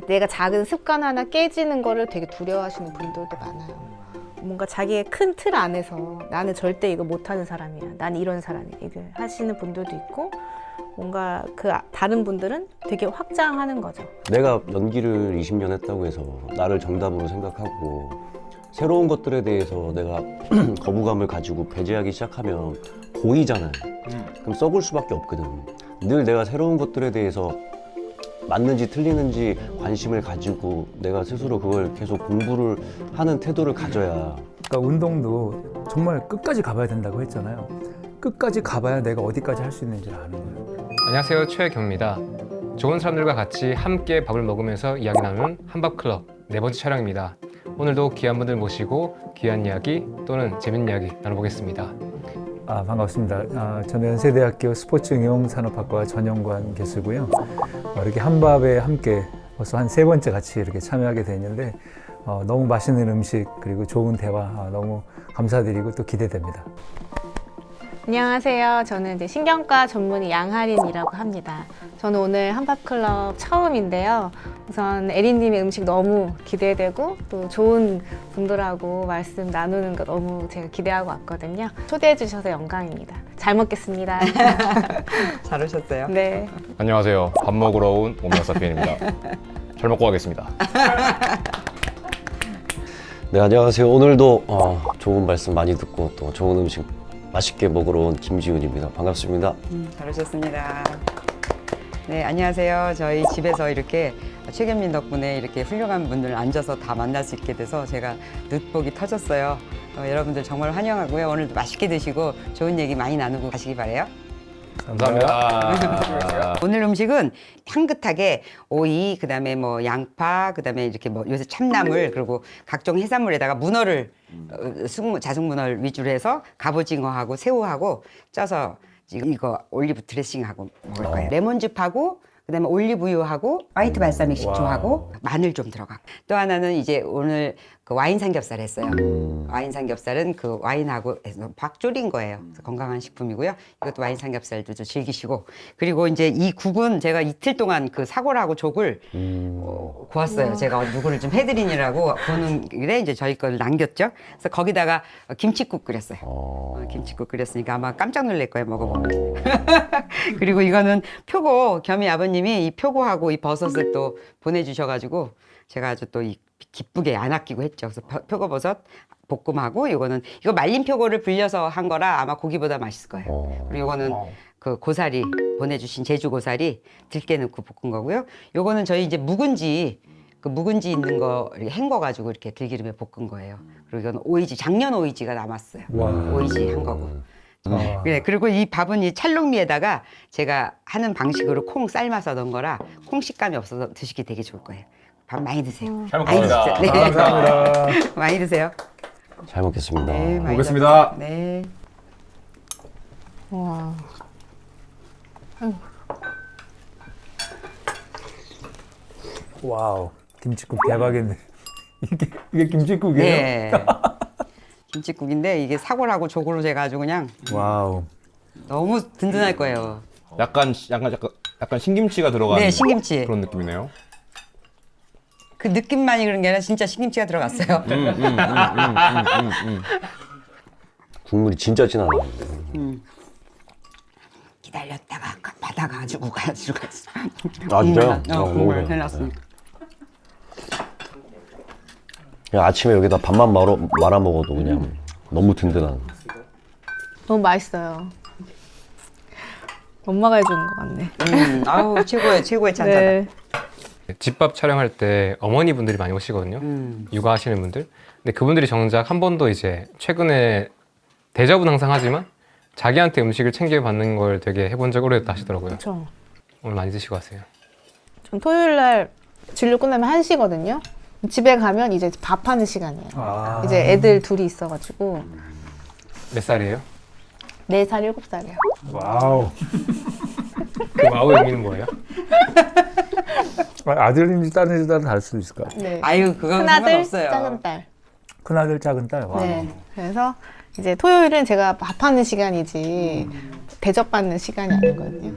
내가 작은 습관 하나 깨지는 거를 되게 두려워하시는 분들도 많아요. 뭔가 자기의 큰 틀 안에서 나는 절대 이거 못하는 사람이야. 난 이런 사람이야. 이거 하시는 분들도 있고 뭔가 그 다른 분들은 되게 확장하는 거죠. 내가 연기를 20년 했다고 해서 나를 정답으로 생각하고 새로운 것들에 대해서 내가 거부감을 가지고 배제하기 시작하면 고이잖아요. 그럼 썩을 수밖에 없거든. 늘 내가 새로운 것들에 대해서 맞는지 틀리는지 관심을 가지고 내가 스스로 그걸 계속 공부를 하는 태도를 가져야. 그러니까 운동도 정말 끝까지 가봐야 된다고 했잖아요. 끝까지 가봐야 내가 어디까지 할 수 있는지를 아는 거예요. 안녕하세요, 최경입니다. 좋은 사람들과 같이 함께 밥을 먹으면서 이야기 나누는 한밥클럽 네 번째 촬영입니다. 오늘도 귀한 분들 모시고 귀한 이야기 또는 재밌는 이야기 나눠보겠습니다. 반갑습니다. 저는 연세대학교 스포츠응용산업학과 전영관 교수고요. 이렇게 한밥에 함께 벌써 한 3번째 같이 이렇게 참여하게 됐는데 너무 맛있는 음식 그리고 좋은 대화 너무 감사드리고 또 기대됩니다. 안녕하세요. 저는 이제 신경과 전문의 양하린이라고 합니다. 저는 오늘 한밥클럽 처음인데요. 우선 에리님의 음식 너무 기대되고 또 좋은 분들하고 말씀 나누는 거 너무 제가 기대하고 왔거든요. 초대해 주셔서 영광입니다. 잘 먹겠습니다. 잘 오셨어요? 네. 안녕하세요. 밥 먹으러 온 오메가사피엔입니다. 잘 먹고 가겠습니다. 네, 안녕하세요. 오늘도 좋은 말씀 많이 듣고 또 좋은 음식 맛있게 먹으러 온 김지훈입니다. 반갑습니다. 잘 오셨습니다. 네, 안녕하세요. 저희 집에서 이렇게 최경민 덕분에 이렇게 훌륭한 분들 앉아서 다 만날 수 있게 돼서 제가 늦복이 터졌어요. 여러분들 정말 환영하고요. 오늘도 맛있게 드시고 좋은 얘기 많이 나누고 가시기 바라요. 감사합니다. 오늘 음식은 향긋하게 오이, 그다음에 뭐 양파, 그다음에 이렇게 뭐 요새 참나물 그리고 각종 해산물에다가 문어를 자숙문어를 위주로 해서 갑오징어하고 새우하고 쪄서 지금 이거 올리브 드레싱하고 먹을 거예요. 레몬즙하고 그다음에 올리브유하고 화이트 발사믹 식초하고 마늘 좀 들어가고 또 하나는 이제 오늘 그 와인 삼겹살 했어요. 와인 삼겹살은 그 와인하고 해서 박 졸인 거예요. 그래서 건강한 식품이고요. 이것도 와인 삼겹살도 좀 즐기시고 그리고 이제 이 국은 제가 이틀 동안 그 사골하고 족을 구웠어요. 제가 누구를 좀 해드리느라고 구는 길에 이제 저희 걸 남겼죠. 그래서 거기다가 김치국 끓였어요. 김치국 끓였으니까 아마 깜짝 놀랄 거예요. 먹어보면. 그리고 이거는 표고 겸이 아버님이 이 표고하고 이 버섯을 또 보내주셔가지고 제가 아주 또 이 기쁘게 안 아끼고 했죠. 그래서 표고버섯 볶음하고 이거 말린 표고를 불려서 한 거라 아마 고기보다 맛있을 거예요. 그리고 이거는 그 고사리 보내주신 제주 고사리 들깨 넣고 볶은 거고요. 요거는 저희 이제 묵은지 있는 거 헹궈 가지고 이렇게 들기름에 볶은 거예요. 그리고 이건 오이지 작년 오이지가 남았어요. 오이지 한 거고. 그래, 그리고 이 밥은 이 찰롱미에다가 제가 하는 방식으로 콩 삶아서 넣은 거라 콩 식감이 없어서 드시기 되게 좋을 거예요. 밥 많이 드세요. 잘 먹겠습니다. 네. 감사합니다. 많이 드세요. 잘 먹겠습니다. 네, 많이 먹겠습니다. 드세요. 네. 와. 와우, 김치국 대박이네. 이게 김치국이에요? 네. 김치국인데 이게 사골하고 조골로 제가 아주 그냥 와우. 너무 든든할 거예요. 약간 신김치가 들어간 네, 신김치. 그런 느낌이네요. 그 느낌만이 그런 게 아니라 진짜 신김치가 들어갔어요. 국물이 진짜 진하네. 기다렸다가 받아가지고 가지고 갔어. 아, 진짜요? 국물 먹어요. 해놨으니까. 그냥 아침에 여기다 밥만 말아 먹어도 그냥 너무 든든한. 너무 맛있어요. 엄마가 해주는 것 같네. 아우 최고의 찬사다. 네. 집밥 촬영할 때 어머니분들이 많이 오시거든요. 육아하시는 분들. 근데 그분들이 정작 한 번도 이제 최근에 대접은 항상 하지만 자기한테 음식을 챙겨받는 걸 되게 해본 적 오래됐다 하시더라고요. 그렇죠. 오늘 많이 드시고 가세요. 전 토요일 날 진료 끝나면 1시거든요. 집에 가면 이제 밥하는 시간이에요. 이제 애들 둘이 있어가지고 몇 살이에요? 4살, 7살이요. 와우. 그 와우의 의미는 뭐예요? 아들인지 딸인지 따라 다를 수도 있을 것 같아요. 네. 아유 그건 큰아들, 상관없어요. 작은 딸. 큰아들, 작은 딸. 와. 네. 그래서 이제 토요일은 제가 밥하는 시간이지 대접받는 시간이 아니거든요.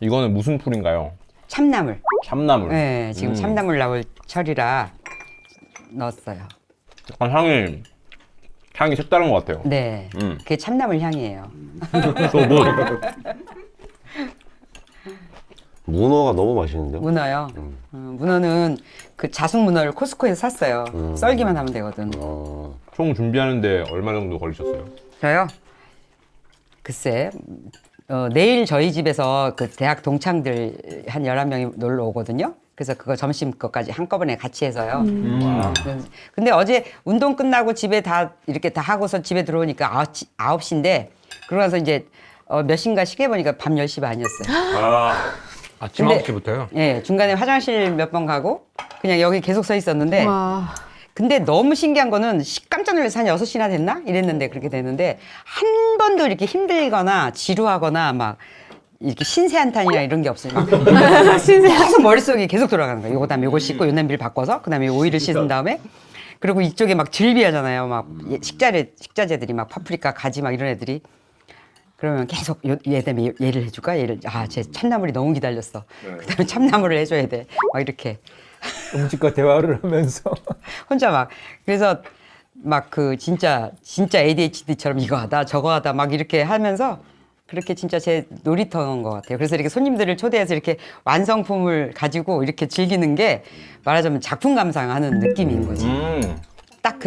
이거는 무슨 풀인가요? 참나물. 참나물. 네, 지금 참나물 나올 철이라 넣었어요. 약간 향이 색다른 것 같아요. 네, 그게 참나물 향이에요. 또 뭐, 문어가 너무 맛있는데요? 문어요. 문어는 그 자숙 문어를 코스코에서 샀어요. 썰기만 하면 되거든. 총 준비하는데 얼마 정도 걸리셨어요? 저요? 글쎄, 내일 저희 집에서 그 대학 동창들 한 11명이 놀러 오거든요. 그래서 그거 점심 것까지 한꺼번에 같이 해서요. 근데 어제 운동 끝나고 집에 다 이렇게 다 하고서 집에 들어오니까 9시인데 그러고 나서 이제 몇 시인가 시계 보니까 밤 10시 반이었어요. 아침 근데- 9시부터요? 예, 중간에 화장실 몇 번 가고 그냥 여기 계속 서 있었는데 와. 근데 너무 신기한 거는 깜짝 놀라서 한 6시나 됐나? 이랬는데 그렇게 되는데 한 번도 이렇게 힘들거나 지루하거나 막 이렇게 신세한탄이나 이런 게 없어요. 막 계속 머릿속이 계속 돌아가는 거예요. 요거 다음에 요거 씻고 요 냄비를 바꿔서 그다음에 오이를 씻은 다음에 그리고 이쪽에 막 즐비하잖아요. 막 식자재들이 막 파프리카, 가지 막 이런 애들이 그러면 계속 얘 때문에 얘를 해줄까? 얘를 쟤 참나물이 너무 기다렸어. 그다음에 참나물을 해줘야 돼. 막 이렇게 음식과 대화를 하면서 혼자 막 그래서 막 그 진짜 ADHD처럼 이거 하다 저거 하다 막 이렇게 하면서 그렇게 진짜 제 놀이터인 것 같아요. 그래서 이렇게 손님들을 초대해서 이렇게 완성품을 가지고 이렇게 즐기는 게 말하자면 작품 감상하는 느낌인 거지. 딱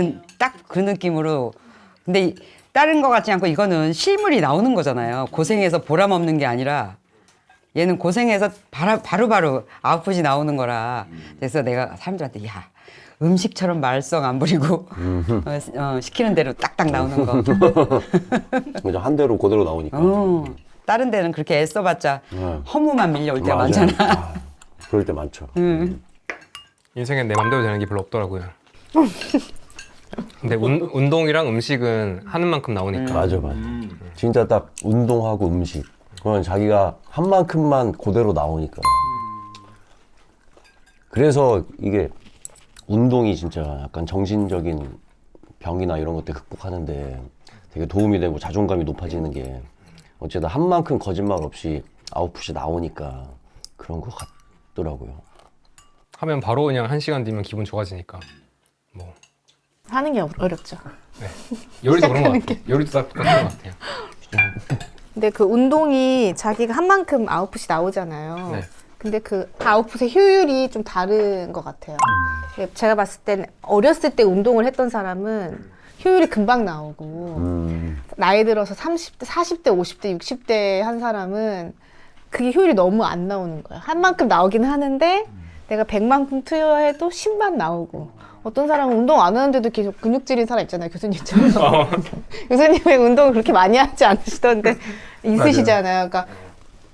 그 느낌으로. 근데 다른 거 같지 않고 이거는 실물이 나오는 거잖아요. 고생해서 보람 없는 게 아니라 얘는 고생해서 바로바로 아웃풋이 나오는 거라. 그래서 내가 사람들한테 야 음식처럼 말썽 안 부리고 시키는 대로 딱딱 나오는 거. 그냥 한 대로 그대로 나오니까. 다른 데는 그렇게 애써봤자 네. 허무만 밀려올 때가 맞아. 많잖아. 그럴 때 많죠. 인생엔 내 맘대로 되는 게 별로 없더라고요. 근데 운동이랑 음식은 하는 만큼 나오니까. 맞아. 진짜 딱 운동하고 음식. 그러면 자기가 한 만큼만 그대로 나오니까. 그래서 이게 운동이 진짜 약간 정신적인 병이나 이런 것들 극복하는데 되게 도움이 되고 자존감이 높아지는 게 어쨌든 한 만큼 거짓말 없이 아웃풋이 나오니까 그런 것 같더라고요. 하면 바로 그냥 1시간 뒤면 기분 좋아지니까. 뭐 하는 게 어렵죠. 요리도 그런 것 같아요. 요리도 다 그런 것 같아요. 근데 그 운동이 자기가 한 만큼 아웃풋이 나오잖아요. 네. 근데 그 아웃풋의 효율이 좀 다른 것 같아요. 제가 봤을 땐 어렸을 때 운동을 했던 사람은 효율이 금방 나오고 나이 들어서 30대, 40대, 50대, 60대 한 사람은 그게 효율이 너무 안 나오는 거예요. 한 만큼 나오긴 하는데 내가 100만큼 투여해도 10만 나오고 어떤 사람은 운동 안 하는데도 계속 근육질인 사람 있잖아요. 교수님처럼. 교수님의 운동을 그렇게 많이 하지 않으시던데 있으시잖아요. 그러니까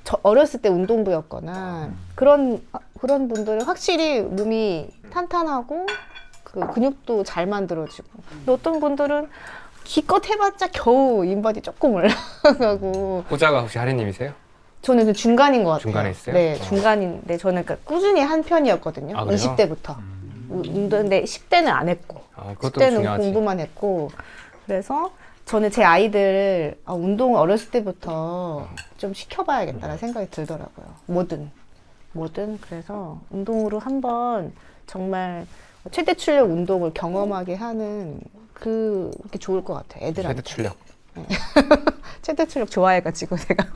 저 어렸을 때 운동부였거나 그런 분들은 확실히 몸이 탄탄하고 그 근육도 잘 만들어지고 근데 어떤 분들은 기껏 해봤자 겨우 인바디 조금 올라가고 호자가 혹시 하리님이세요? 저는 그 중간인 것 같아요. 중간에 있어요? 네, 중간인데 저는 그러니까 꾸준히 한 편이었거든요. 아, 그래요? 20대부터. 근데 10대는 안 했고 그것도 10대는 중요하지. 공부만 했고 그래서 저는 제 아이들 운동을 어렸을 때부터 좀 시켜봐야겠다는 생각이 들더라고요. 뭐든 그래서 운동으로 한번 정말 최대 출력 운동을 경험하게 하는 그게 좋을 것 같아요. 애들한테. 최대 출력. 최대 출력 좋아해가지고 제가.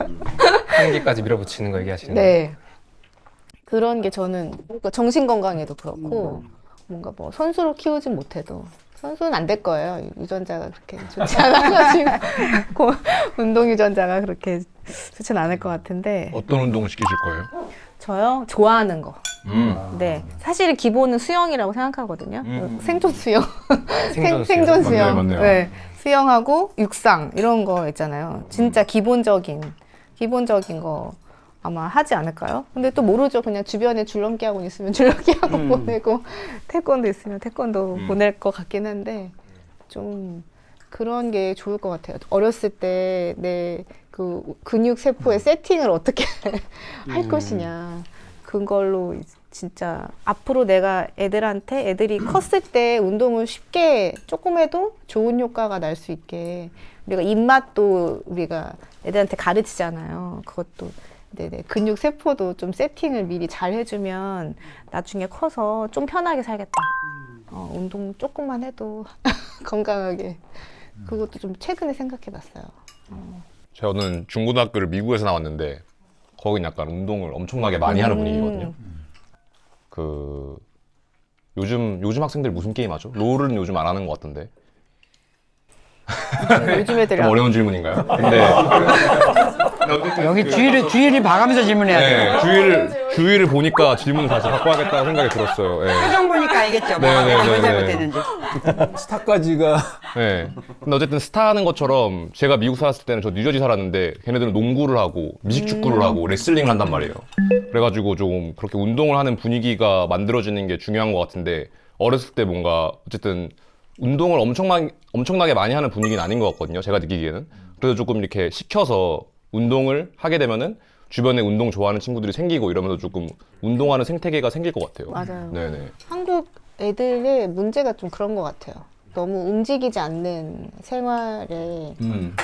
한계까지 밀어붙이는 거 얘기하시는 거예요? 네. 그런 게 저는 그러니까 정신 건강에도 그렇고 뭔가 뭐 선수로 키우진 못해도 선수는 안 될 거예요. 유전자가 그렇게 좋지 않아가지고 운동 유전자가 그렇게 좋진 않을 것 같은데 어떤 운동을 시키실 거예요? 저요 좋아하는 거. 네, 사실 기본은 수영이라고 생각하거든요. 생존 수영, 생존 수영, 맞네요. 네, 수영하고 육상 이런 거 있잖아요. 진짜 기본적인 거 아마 하지 않을까요? 근데 또 모르죠. 그냥 주변에 줄넘기 학원 있으면 줄넘기 학원 보내고 태권도 있으면 태권도 보낼 것 같긴 한데 좀 그런 게 좋을 것 같아요. 어렸을 때 내 그 근육 세포의 세팅을 어떻게 할 것이냐 그걸로 진짜 앞으로 내가 애들이 컸을 때 운동을 쉽게 조금 해도 좋은 효과가 날 수 있게 우리가 입맛도 우리가 애들한테 가르치잖아요. 그것도 네네. 근육 세포도 좀 세팅을 미리 잘 해주면 나중에 커서 좀 편하게 살겠다. 운동 조금만 해도 건강하게. 그것도 좀 최근에 생각해봤어요. 저는 중고등학교를 미국에서 나왔는데 거긴 약간 운동을 엄청나게 많이 하는 분위기거든요. 그 요즘 학생들 무슨 게임 하죠? 롤은 요즘 안 하는 것 같던데. 요즘 애들이 좀 어려운 질문인가요? 근데 여기 주의를 봐가면서 질문해야 돼요. 네, 주위를 보니까 질문을 다시 바꿔야겠다는 생각이 들었어요. 예. 표정 보니까 알겠죠. 뭐가 왜 잘못했는지. 스타까지가 네. 근데 어쨌든 스타 하는 것처럼 제가 미국 살았을 때는 저 뉴저지 살았는데 걔네들은 농구를 하고 미식축구를 하고 레슬링을 한단 말이에요. 그래가지고 좀 그렇게 운동을 하는 분위기가 만들어지는 게 중요한 것 같은데 어렸을 때 뭔가 어쨌든 운동을 엄청나게 많이 하는 분위기는 아닌 것 같거든요. 제가 느끼기에는. 그래서 조금 이렇게 시켜서 운동을 하게 되면은 주변에 운동 좋아하는 친구들이 생기고 이러면서 조금 운동하는 생태계가 생길 것 같아요. 맞아요. 네네. 한국 애들의 문제가 좀 그런 것 같아요. 너무 움직이지 않는 생활에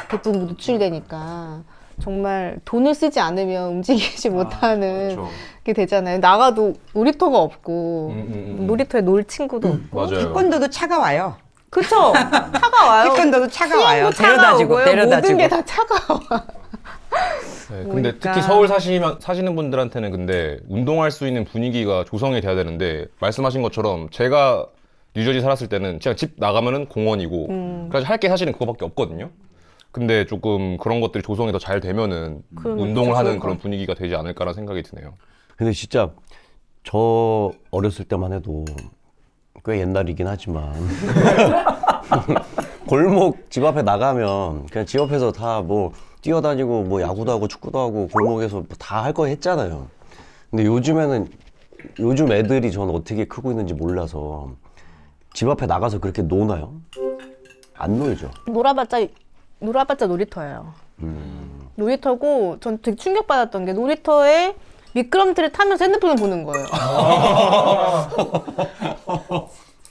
대부분 노출되니까 정말 돈을 쓰지 않으면 움직이지 못하는 그렇죠. 게 되잖아요. 나가도 놀이터가 없고 놀이터에 놀 친구도 없고. 맞아요. 태권도도 차가 와요. 그쵸? 차가 와요. 태권도도 차가 와요. 수영도 차가 오고요. 데려다 모든 주고. 게 다 차가워. 네, 근데 보니까. 특히 서울 사시는 분들한테는 근데 운동할 수 있는 분위기가 조성이 돼야 되는데 말씀하신 것처럼 제가 뉴저지 살았을 때는 그냥 집 나가면은 공원이고 그래서 할 게 사실은 그거밖에 없거든요. 근데 조금 그런 것들이 조성이 더 잘 되면은 그러면 운동을 좋을 하는 것 그런 같아요. 분위기가 되지 않을까라는 생각이 드네요. 근데 진짜 저 어렸을 때만 해도 꽤 옛날이긴 하지만 골목 집 앞에 나가면 그냥 집 앞에서 다 뭐 뛰어다니고 뭐 야구도 하고 축구도 하고 골목에서 다 할 거 했잖아요. 근데 요즘 애들이 전 어떻게 크고 있는지 몰라서 집 앞에 나가서 그렇게 노나요? 안 놀죠. 놀아봤자 놀이터예요. 놀이터고 전 되게 충격받았던 게 놀이터에 미끄럼틀을 타면서 핸드폰을 보는 거예요.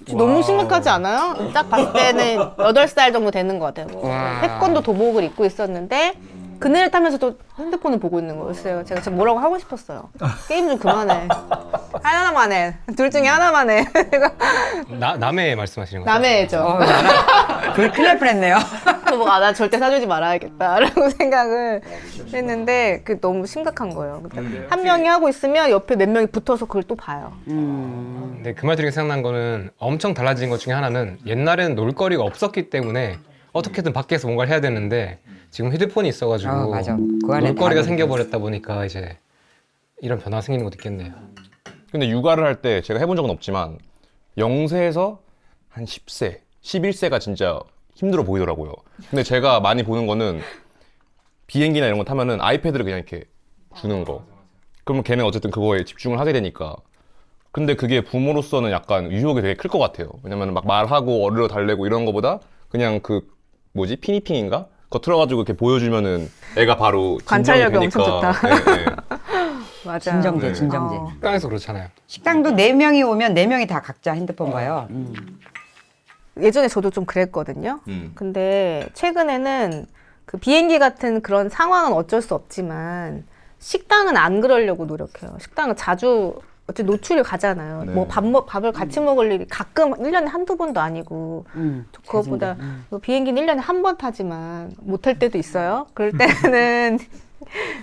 너무 심각하지 않아요? 딱 봤을 때는 8살 정도 되는 것 같아요. 뭐 태권도 도복을 입고 있었는데 그네를 타면서도 핸드폰을 보고 있는 거였어요. 제가 지금 뭐라고 하고 싶었어요. 게임 좀 그만해. 하나만 해. 둘 중에 하나만 해. 남의 말씀하시는 거죠? 남의 애죠. 그걸 큰일 날 뻔했네요. 나 절대 사주지 말아야겠다라고 생각을 했는데 그게 너무 심각한 거예요. 한 명이 하고 있으면 옆에 몇 명이 붙어서 그걸 또 봐요. 근데 그 말 들으니까 생각난 거는 엄청 달라진 것 중에 하나는 옛날에는 놀거리가 없었기 때문에 어떻게든 밖에서 뭔가를 해야 되는데 지금 휴대폰이 있어가지고 맞아. 그 안에 놀거리가 다 생겨버렸다 보니까 이제 이런 변화가 생기는 것도 있겠네요. 근데 육아를 할 때 제가 해본 적은 없지만 0세에서 한 10세, 11세가 진짜 힘들어 보이더라고요. 근데 제가 많이 보는 거는 비행기나 이런 거 타면은 아이패드를 그냥 이렇게 주는 거. 그러면 걔는 어쨌든 그거에 집중을 하게 되니까. 근데 그게 부모로서는 약간 유혹이 되게 클 것 같아요. 왜냐면 막 말하고 어르러 달래고 이런 거보다 그냥 그 뭐지? 피니핑인가? 그거 틀어가지고 이렇게 보여주면은 애가 바로 관찰력이 진정이 엄청 되니까. 좋다. 네, 네. 맞아. 진정제. 식당에서 그렇잖아요. 식당도 4명이 오면 4명이 다 각자 핸드폰 봐요. 예전에 저도 좀 그랬거든요. 근데 최근에는 그 비행기 같은 그런 상황은 어쩔 수 없지만 식당은 안 그러려고 노력해요. 식당은 자주 어째 노출이 가잖아요. 뭐 밥을 같이 먹을 일이 가끔 1년에 한두 번도 아니고 그것보다 비행기는 1년에 한 번 타지만 못 탈 때도 있어요. 그럴 때는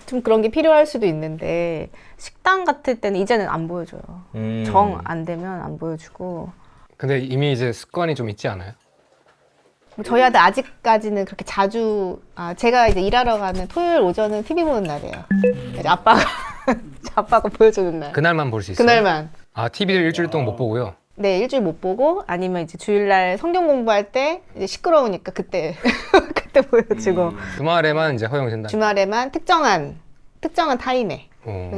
좀 그런 게 필요할 수도 있는데 식당 같을 때는 이제는 안 보여줘요. 정 안 되면 안 보여주고. 근데 이미 이제 습관이 좀 있지 않아요? 저희 아들 아직까지는 그렇게 자주 제가 이제 일하러 가는 토요일 오전은 TV 보는 날이에요. 이제 아빠가 보여주는 날. 그날만 볼 수 있어요? 그날만. 아, TV를 일주일 동안 못 보고요? 네, 일주일 못 보고 아니면 이제 주일날 성경 공부할 때 이제 시끄러우니까 그때 그때 보여주고 주말에만 이제 허용이 된다. 주말에만 특정한 타임에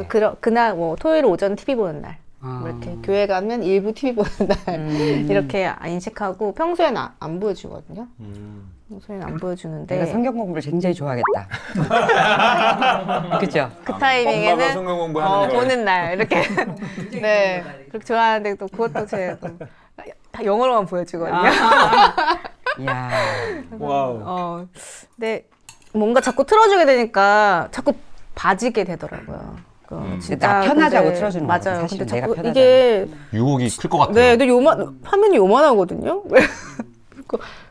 그래서 그날 뭐 토요일 오전 TV 보는 날. 뭐 이렇게 교회 가면 일부 TV 보는 날 이렇게 인식하고 평소에는 안 보여주거든요. 평소에는 안 보여주는데 내가 성경 공부를 굉장히 좋아하겠다. 그죠? 그 타이밍에는 보는 날 이렇게 네 그렇게 좋아하는데 또 그것도 제가 다 영어로만 보여주거든요. 이야. 와우. 근데 뭔가 자꾸 틀어주게 되니까 자꾸 봐지게 되더라고요. 근데 나 편하자고 틀어주는 거야. 맞아요. 사실은 근데 내가 자꾸 편하잖아. 이게 유혹이 클 것 같아요. 네, 근데 화면이 요만하거든요.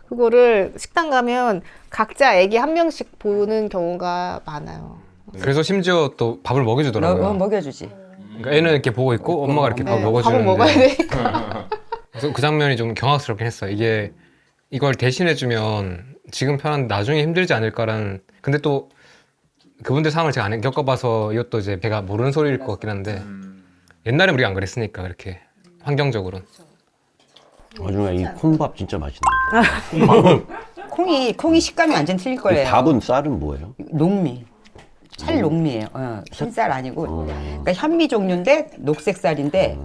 그거를 식당 가면 각자 애기 한 명씩 보는 경우가 많아요. 그래서 심지어 또 밥을 먹여주더라고요. 먹여주지. 그러니까 애는 이렇게 보고 있고 엄마가 이렇게 밥 네, 먹어주는데 밥을 먹어야 되니까. 그래서 그 장면이 좀 경악스럽긴 했어요. 이게 이걸 대신해주면 지금 편한데 나중에 힘들지 않을까라는. 근데 또 그분들 상황을 제가 안 겪어봐서 이것도 이제 제가 모르는 소리일 것 같긴 한데 옛날에 우리가 안 그랬으니까 그렇게 환경적으로는. 나중에 이 콩밥 진짜 맛있네. 콩이 식감이 완전 틀릴 이 거예요. 밥은 쌀은 뭐예요? 녹미. 찰녹미예요. 흰쌀 아니고. 그러니까 현미 종류인데 녹색 쌀인데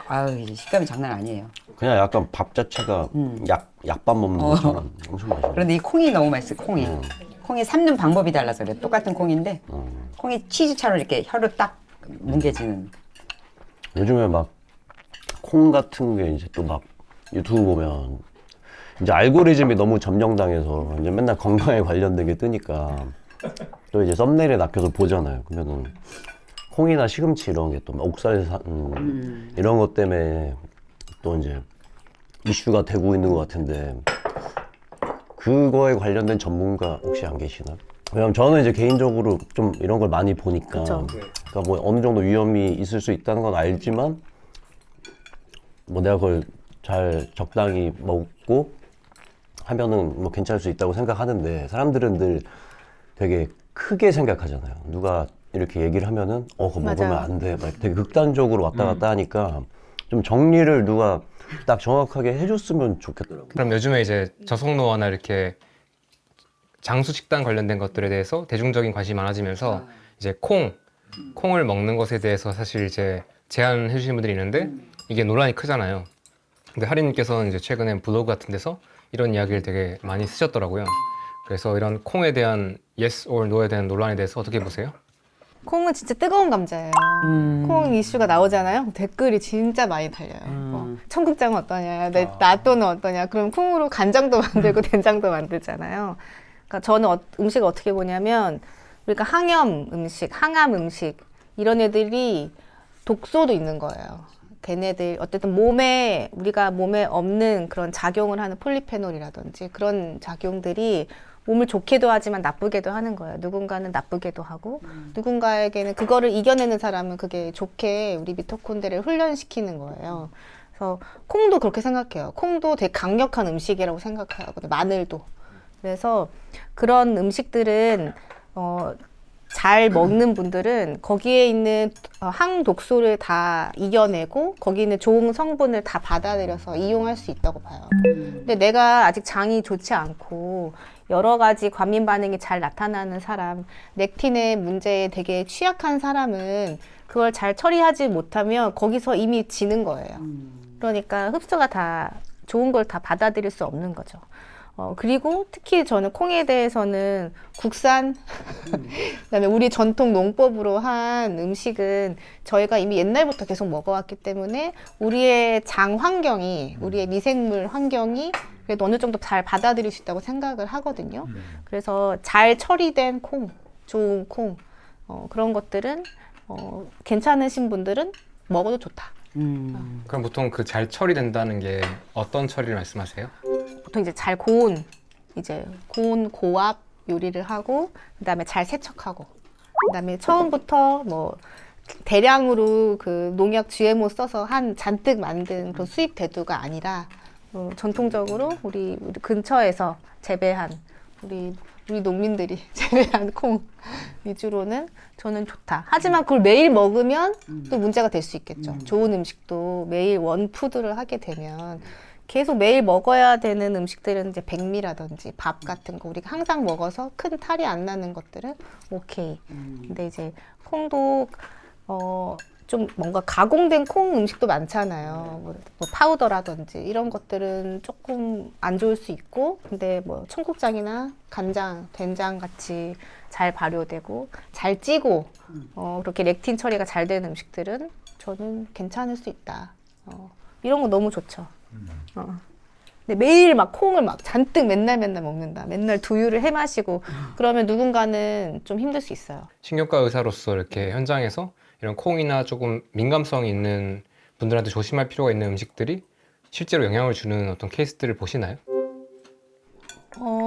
아유, 식감이 장난 아니에요. 그냥 약간 밥 자체가 약밥 먹는 것처럼 엄청 맛있네. 그런데 이 콩이 너무 맛있어요. 콩이 삶는 방법이 달라서 그래. 똑같은 콩인데 콩이 치즈처럼 이렇게 혀로 딱 뭉개지는. 요즘에 막 콩 같은 게 이제 또 막 유튜브 보면 이제 알고리즘이 너무 점령당해서 이제 맨날 건강에 관련된 게 뜨니까 또 이제 썸네일에 낚여서 보잖아요. 그러면은 콩이나 시금치 이런 게 또 옥살산 이런 것 때문에 또 이제 이슈가 되고 있는 것 같은데 그거에 관련된 전문가 혹시 안 계시나요? 왜냐면 저는 이제 개인적으로 좀 이런 걸 많이 보니까 그러니까 뭐 어느 정도 위험이 있을 수 있다는 건 알지만 뭐 내가 그걸 잘 적당히 먹고 하면은 뭐 괜찮을 수 있다고 생각하는데 사람들은 늘 되게 크게 생각하잖아요. 누가 이렇게 얘기를 하면은 그거 먹으면 맞아요. 안 돼. 막 되게 극단적으로 왔다 갔다 하니까 좀 정리를 누가 딱 정확하게 해줬으면 좋겠더라고요. 그럼 요즘에 이제 저속노화나 이렇게 장수 식단 관련된 것들에 대해서 대중적인 관심이 많아지면서 이제 콩을 먹는 것에 대해서 사실 이제 제안해 주시는 분들이 있는데 이게 논란이 크잖아요. 근데 하리님께서는 이제 최근에 블로그 같은 데서 이런 이야기를 되게 많이 쓰셨더라고요. 그래서 이런 콩에 대한 yes or no에 대한 논란에 대해서 어떻게 보세요? 콩은 진짜 뜨거운 감자예요. 콩 이슈가 나오잖아요. 댓글이 진짜 많이 달려요. 청국장은 어떠냐, 나또는 어떠냐. 그럼 콩으로 간장도 만들고 된장도 만들잖아요. 그러니까 저는 음식을 어떻게 보냐면 우리가 항염 음식, 항암 음식 이런 애들이 독소도 있는 거예요. 걔네들 어쨌든 우리가 몸에 없는 그런 작용을 하는 폴리페놀이라든지 그런 작용들이 몸을 좋게도 하지만 나쁘게도 하는 거예요. 누군가는 나쁘게도 하고 누군가에게는 그거를 이겨내는 사람은 그게 좋게 우리 미토콘드리아를 훈련시키는 거예요. 그래서 콩도 그렇게 생각해요. 콩도 되게 강력한 음식이라고 생각하거든요. 마늘도. 그래서 그런 음식들은 잘 먹는 분들은 거기에 있는 항독소를 다 이겨내고 거기 있는 좋은 성분을 다 받아들여서 이용할 수 있다고 봐요. 근데 내가 아직 장이 좋지 않고 여러 가지 과민 반응이 잘 나타나는 사람, 렉틴의 문제에 되게 취약한 사람은 그걸 잘 처리하지 못하면 거기서 이미 지는 거예요. 그러니까 흡수가 다 좋은 걸 다 받아들일 수 없는 거죠. 그리고 특히 저는 콩에 대해서는 국산, 그다음에 우리 전통 농법으로 한 음식은 저희가 이미 옛날부터 계속 먹어왔기 때문에 우리의 장 환경이, 우리의 미생물 환경이 그래도 어느 정도 잘 받아들일 수 있다고 생각을 하거든요. 그래서 잘 처리된 콩, 좋은 콩, 그런 것들은 괜찮으신 분들은 먹어도 좋다. 그럼 보통 그 잘 처리된다는 게 어떤 처리를 말씀하세요? 보통 이제 잘 고온, 고압 요리를 하고, 그 다음에 잘 세척하고, 그 다음에 처음부터 뭐 대량으로 그 농약 GMO 써서 잔뜩 만든 그 수입 대두가 아니라 전통적으로 우리 근처에서 재배한 우리 농민들이 재배한 콩 위주로는 저는 좋다. 하지만 그걸 매일 먹으면 또 문제가 될 수 있겠죠. 좋은 음식도 매일 원푸드를 하게 되면 계속 매일 먹어야 되는 음식들은 이제 백미라든지 밥 같은 거 우리가 항상 먹어서 큰 탈이 안 나는 것들은 오케이. 근데 이제 콩도 좀 뭔가 가공된 콩 음식도 많잖아요. 뭐 파우더라든지 이런 것들은 조금 안 좋을 수 있고, 근데 뭐 청국장이나 간장, 된장 같이 잘 발효되고 잘 찌고 그렇게 렉틴 처리가 잘 되는 음식들은 저는 괜찮을 수 있다. 이런 거 너무 좋죠. 근데 매일 막 콩을 막 잔뜩 맨날 먹는다. 맨날 두유를 해 마시고 그러면 누군가는 좀 힘들 수 있어요. 신경과 의사로서 이렇게 현장에서 이런 콩이나 조금 민감성이 있는 분들한테 조심할 필요가 있는 음식들이 실제로 영향을 주는 어떤 케이스들을 보시나요?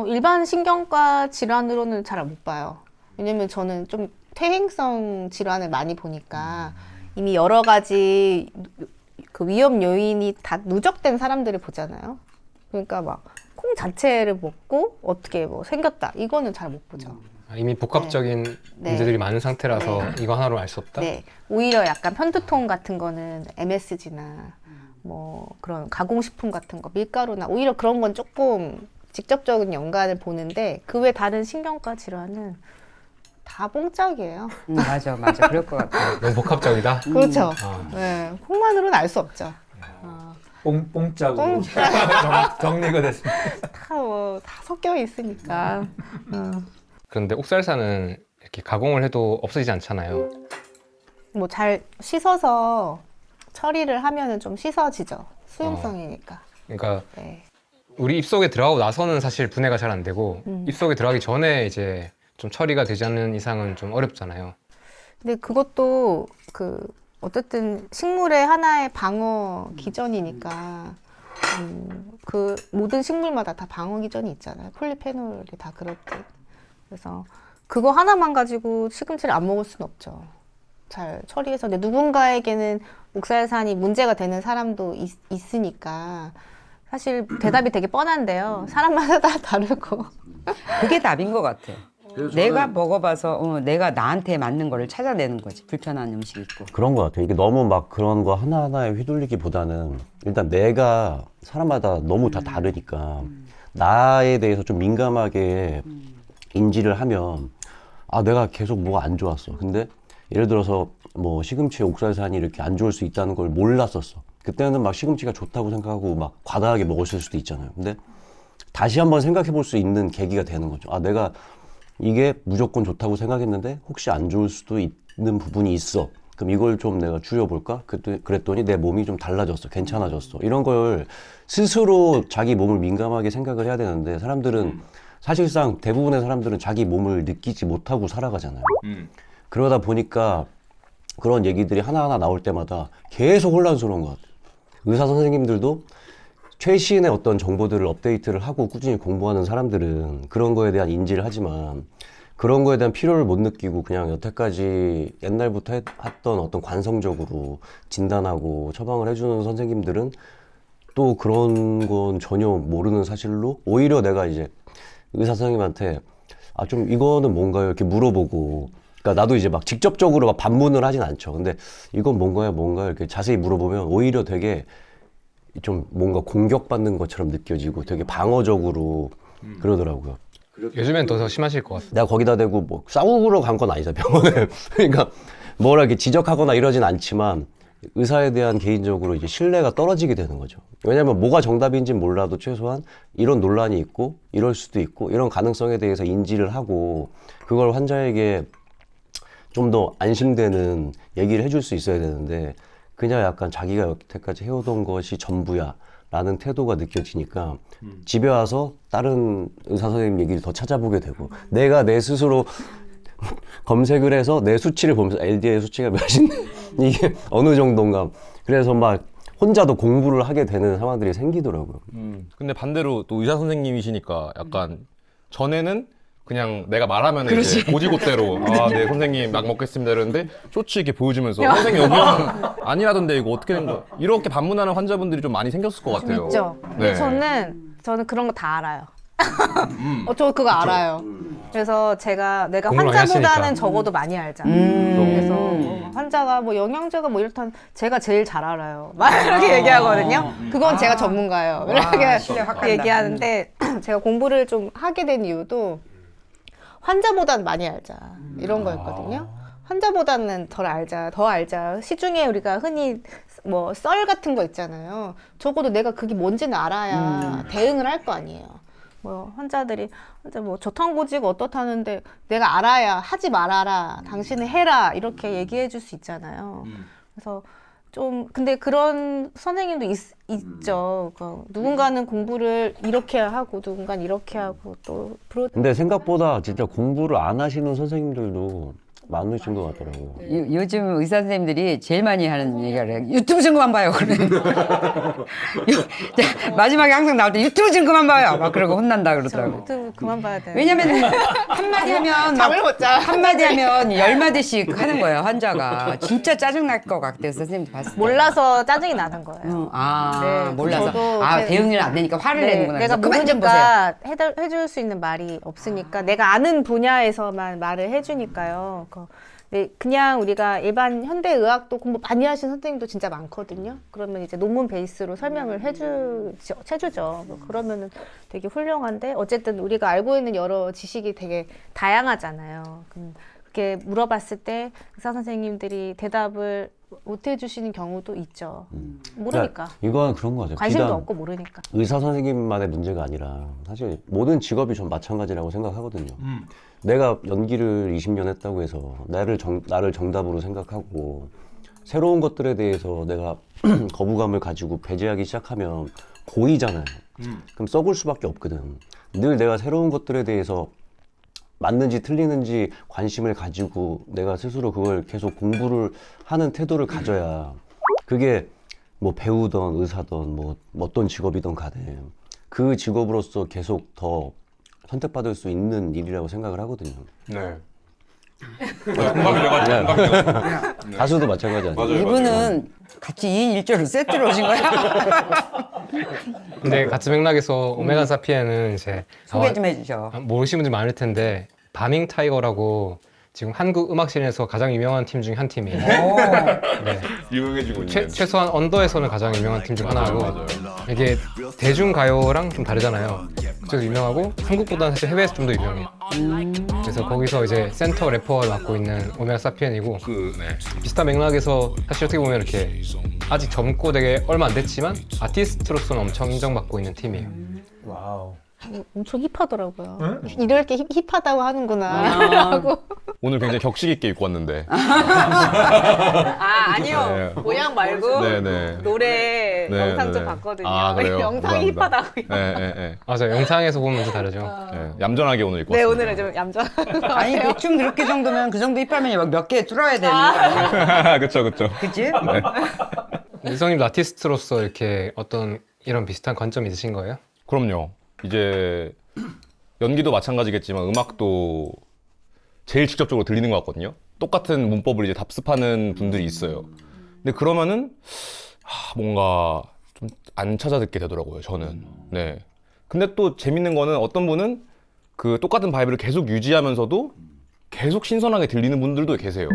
일반 신경과 질환으로는 잘 못 봐요. 왜냐면 저는 좀 퇴행성 질환을 많이 보니까 이미 여러 가지 그 위험 요인이 다 누적된 사람들을 보잖아요. 그러니까 막 콩 자체를 먹고 어떻게 뭐 생겼다 이거는 잘 못 보죠. 이미 복합적인 네. 문제들이 많은 상태라서 이거 하나로 알 수 없다? 네, 오히려 약간 편두통 같은 거는 MSG나 뭐 그런 가공식품 같은 거, 밀가루나 오히려 그런 건 조금 직접적인 연관을 보는데 그 외 다른 신경과 질환은 다 뽕짝이에요. 맞아. 그럴 것 같아요. 너무 복합적이다? 그렇죠. 아. 네, 콩만으로는 알 수 없죠. 뽕짝으로 정리가 됐습니다. 다 섞여 있으니까. 그런데 옥살사는 이렇게 가공을 해도 없어지지 않잖아요. 뭐 잘 씻어서 처리를 하면은 좀 씻어지죠. 수용성이니까. 그러니까 네. 우리 입속에 들어가고 나서는 사실 분해가 잘 안 되고 입속에 들어가기 전에 이제 좀 처리가 되지 않는 이상은 좀 어렵잖아요. 근데 그것도 어쨌든 식물의 하나의 방어 기전이니까 그 모든 식물마다 다 방어 기전이 있잖아요. 폴리페놀이 다 그렇듯. 그래서 그거 하나만 가지고 시금치를 안 먹을 수는 없죠. 잘 처리해서. 근데 누군가에게는 옥살산이 문제가 되는 사람도 있으니까 사실 대답이 되게 뻔한데요. 사람마다 다 다르고. 그게 답인 것 같아요. 내가 먹어봐서 내가 나한테 맞는 거를 찾아내는 거지. 불편한 음식 있고. 그런 것 같아. 이게 너무 막 그런 거 하나하나에 휘둘리기보다는 일단 내가 사람마다 너무 다 다르니까 나에 대해서 좀 민감하게 인지를 하면 내가 계속 뭐가 안 좋았어. 근데 예를 들어서 뭐 시금치에 옥살산이 이렇게 안 좋을 수 있다는 걸 몰랐었어. 그때는 막 시금치가 좋다고 생각하고 막 과다하게 먹었을 수도 있잖아요. 근데 다시 한번 생각해 볼 수 있는 계기가 되는 거죠. 내가 이게 무조건 좋다고 생각했는데 혹시 안 좋을 수도 있는 부분이 있어. 그럼 이걸 좀 내가 줄여볼까? 그랬더니 내 몸이 좀 달라졌어. 괜찮아졌어. 이런 걸 스스로 자기 몸을 민감하게 생각을 해야 되는데 사람들은 사실상 대부분의 사람들은 자기 몸을 느끼지 못하고 살아가잖아요. 그러다 보니까 그런 얘기들이 하나하나 나올 때마다 계속 혼란스러운 것 같아요. 의사 선생님들도 최신의 어떤 정보들을 업데이트를 하고 꾸준히 공부하는 사람들은 그런 거에 대한 인지를 하지만 그런 거에 대한 필요를 못 느끼고 그냥 여태까지 옛날부터 했던 어떤 관성적으로 진단하고 처방을 해주는 선생님들은 또 그런 건 전혀 모르는 사실로 오히려 내가 이제 의사 선생님한테 좀 이거는 뭔가요? 이렇게 물어보고 그러니까 나도 이제 막 직접적으로 막 반문을 하진 않죠. 근데 이건 뭔가요? 이렇게 자세히 물어보면 오히려 되게 좀 뭔가 공격받는 것처럼 느껴지고 되게 방어적으로 그러더라고요. 요즘엔 더 심하실 것 같아요. 내가 거기다 대고 뭐 싸우러 간 건 아니잖아, 병원에. 그러니까 뭐라 이렇게 지적하거나 이러진 않지만 의사에 대한 개인적으로 이제 신뢰가 떨어지게 되는 거죠. 왜냐면 뭐가 정답인지는 몰라도 최소한 이런 논란이 있고 이럴 수도 있고 이런 가능성에 대해서 인지를 하고 그걸 환자에게 좀 더 안심되는 얘기를 해줄 수 있어야 되는데 그냥 약간 자기가 여태까지 해오던 것이 전부야 라는 태도가 느껴지니까 집에 와서 다른 의사 선생님 얘기를 더 찾아보게 되고 내가 내 스스로 검색을 해서 내 수치를 보면서 LDL 수치가 몇인데 이게 어느 정도인가 그래서 막 혼자도 공부를 하게 되는 상황들이 생기더라고요. 근데 반대로 또 의사 선생님이시니까 약간 전에는 그냥 내가 말하면 이제 고지고대로 네 선생님 약 먹겠습니다 이러는데 쇼츠 이렇게 보여주면서 선생님 여기 아니라던데 이거 어떻게 된 거야? 이렇게 반문하는 환자분들이 좀 많이 생겼을 것 같아요. 있죠. 네. 저는 그런 거 다 알아요. 저 그거 알아요. 그래서 내가 공부를 많이 환자보다는 하시니까. 적어도 많이 알잖아요. 그래서 환자가 뭐 영양제가 뭐 이렇다면 제가 제일 잘 알아요. 막 이렇게 얘기하거든요. 그건 제가 전문가예요. 이렇게 신뢰 확 간다. 얘기하는데 제가 공부를 좀 하게 된 이유도 환자보다는 많이 알자 이런 거였거든요. 환자보다는 더 알자. 시중에 우리가 흔히 뭐 썰 같은 거 있잖아요. 적어도 내가 그게 뭔지는 알아야 대응을 할 거 아니에요. 뭐 환자들이 뭐 저탄고지가 어떻다는데 내가 알아야 하지 말아라. 당신은 해라. 이렇게 얘기해 줄 수 있잖아요. 그래서 좀 근데 그런 선생님도 있죠. 누군가는 공부를 이렇게 하고 누군가는 이렇게 하고 또 근데 생각보다 진짜 공부를 안 하시는 선생님들도 많으신 것 같더라고. 요즘 의사 선생님들이 제일 많이 하는 얘기가 그래. 유튜브 좀 그만 봐요. 그래. 마지막에 항상 나올 때 유튜브 좀 그만 봐요. 막 그러고 혼난다 그러더라고. 좀 그만 봐야 돼. 왜냐면 한마디 하면 잠을 못 자. 한마디 하면 10마디씩 하는 거예요, 환자가. 진짜 짜증날 것 같아요, 선생님도 봤을 때. 몰라서 짜증이 나는 거예요. 아, 네, 몰라서. 저도 대응을 안 되니까 화를 네, 내는구나. 내가 그래서 그만 좀 보세요. 모르니까 해줄 수 있는 말이 없으니까 내가 아는 분야에서만 말을 해주니까요. 네, 그냥 우리가 일반 현대의학도 공부 많이 하신 선생님도 진짜 많거든요. 그러면 이제 논문 베이스로 설명을 해주죠. 그러면은 되게 훌륭한데 어쨌든 우리가 알고 있는 여러 지식이 되게 다양하잖아요. 그렇게 물어봤을 때 의사 선생님들이 대답을 못 해주시는 경우도 있죠. 모르니까. 이건 그런 거 같아요. 관심도 비단 없고 모르니까. 의사 선생님만의 문제가 아니라 사실 모든 직업이 좀 마찬가지라고 생각하거든요. 내가 연기를 20년 했다고 해서 나를 정답으로 생각하고 새로운 것들에 대해서 내가 거부감을 가지고 배제하기 시작하면 고이잖아요. 그럼 썩을 수밖에 없거든. 늘 내가 새로운 것들에 대해서 맞는지 틀리는지 관심을 가지고 내가 스스로 그걸 계속 공부를 하는 태도를 가져야 그게 뭐 배우든 의사든 뭐 어떤 직업이든 간에 그 직업으로서 계속 더 선택받을 수 있는 일이라고 생각을 하거든요. 네. 가수도 마찬가지 아니에요? 이분은 같이 2인 1조로 세트로 오신 거야? 근데 같은 맥락에서 오메가 사피엔은 이제 소개 좀 해주셔. 모르시는 분들 많을 텐데 바밍 타이거라고 지금 한국 음악씬에서 가장 유명한 팀 중 한 팀이에요. 네. 유명해지고 있는. 최소한 언더에서 가장 유명한 팀 중 하나고 이게 대중가요랑 좀 다르잖아요. 그쪽에서 유명하고 한국보다는 사실 해외에서 좀 더 유명해요. 그래서 거기서 이제 센터 래퍼를 맡고 있는 오메가 사피엔이고 비슷한 맥락에서 사실 어떻게 보면 이렇게 아직 젊고 되게 얼마 안 됐지만 아티스트로서는 엄청 인정받고 있는 팀이에요. 와우. 엄청 힙하더라고요. 이럴 게 힙하다고 하는구나. 하고. 오늘 굉장히 격식 있게 입고 왔는데. 아니요. 네. 모양 말고 네네. 노래 네, 영상 좀 네네. 봤거든요. 아, 그래요? 영상이 감사합니다. 힙하다고요. 네. 맞아요. 영상에서 보면 완전 다르죠. 얌전하게 오늘 입고 네, 왔습니다. 오늘은 좀 얌전한 것 아니, 같아요. 대충 그렇게 정도면 그 정도 힙하면 몇 개 뚫어야 되는 거 아니야? 그쵸. 그치? 유성님도 아티스트로서 이렇게 어떤 이런 비슷한 관점이 있으신 거예요? 그럼요. 이제 연기도 마찬가지겠지만 음악도 제일 직접적으로 들리는 것 같거든요. 똑같은 문법을 이제 답습하는 분들이 있어요. 근데 그러면은 뭔가 좀 안 찾아 듣게 되더라고요, 저는. 네. 근데 또 재밌는 거는 어떤 분은 그 똑같은 바이브를 계속 유지하면서도 계속 신선하게 들리는 분들도 계세요.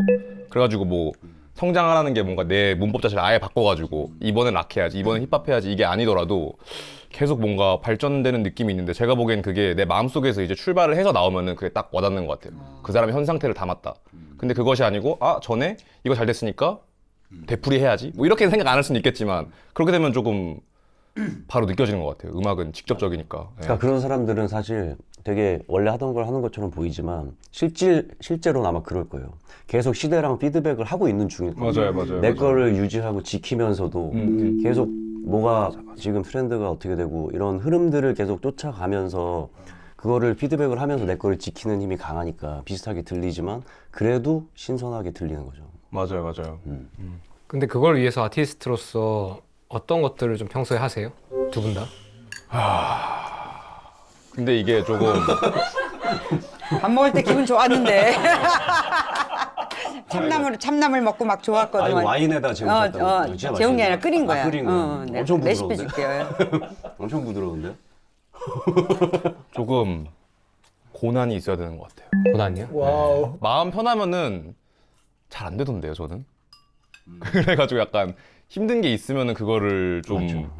그래가지고 뭐 성장하라는 게 뭔가 내 문법 자체를 아예 바꿔가지고 이번엔 락 해야지, 이번엔 힙합 해야지 이게 아니더라도 계속 뭔가 발전되는 느낌이 있는데 제가 보기엔 그게 내 마음속에서 이제 출발을 해서 나오면은 그게 딱 와닿는 것 같아요. 그 사람의 현 상태를 담았다. 근데 그것이 아니고 전에 이거 잘 됐으니까 되풀이 해야지 뭐 이렇게 생각 안 할 수는 있겠지만 그렇게 되면 조금 바로 느껴지는 것 같아요. 음악은 직접적이니까. 네. 그러니까 그런 사람들은 사실 되게 원래 하던 걸 하는 것처럼 보이지만 실제로는 아마 그럴 거예요. 계속 시대랑 피드백을 하고 있는 중일 거예요. 맞아요. 내 거를 유지하고 지키면서도 계속 뭐가 지금 트렌드가 어떻게 되고 이런 흐름들을 계속 쫓아가면서 그거를 피드백을 하면서 내 거를 지키는 힘이 강하니까 비슷하게 들리지만 그래도 신선하게 들리는 거죠. 맞아요. 근데 그걸 위해서 아티스트로서 어떤 것들을 좀 평소에 하세요? 두 분 다? 근데 이게 조금 밥 먹을 때 기분 좋았는데. 참나물 먹고 막 좋았거든. 아니 와인에다 재우셨다고. 진짜 재운 게 맛있는데. 아니라 끓인 거야. 끓인 거야. 내가 엄청 레시피 부드러운데? 줄게요. 엄청 부드러운데? 조금 고난이 있어야 되는 것 같아요. 고난이요? 와우. 마음 편하면은 잘 안 되던데요, 저는. 그래가지고 약간 힘든 게 있으면은 그거를 좀 맞죠.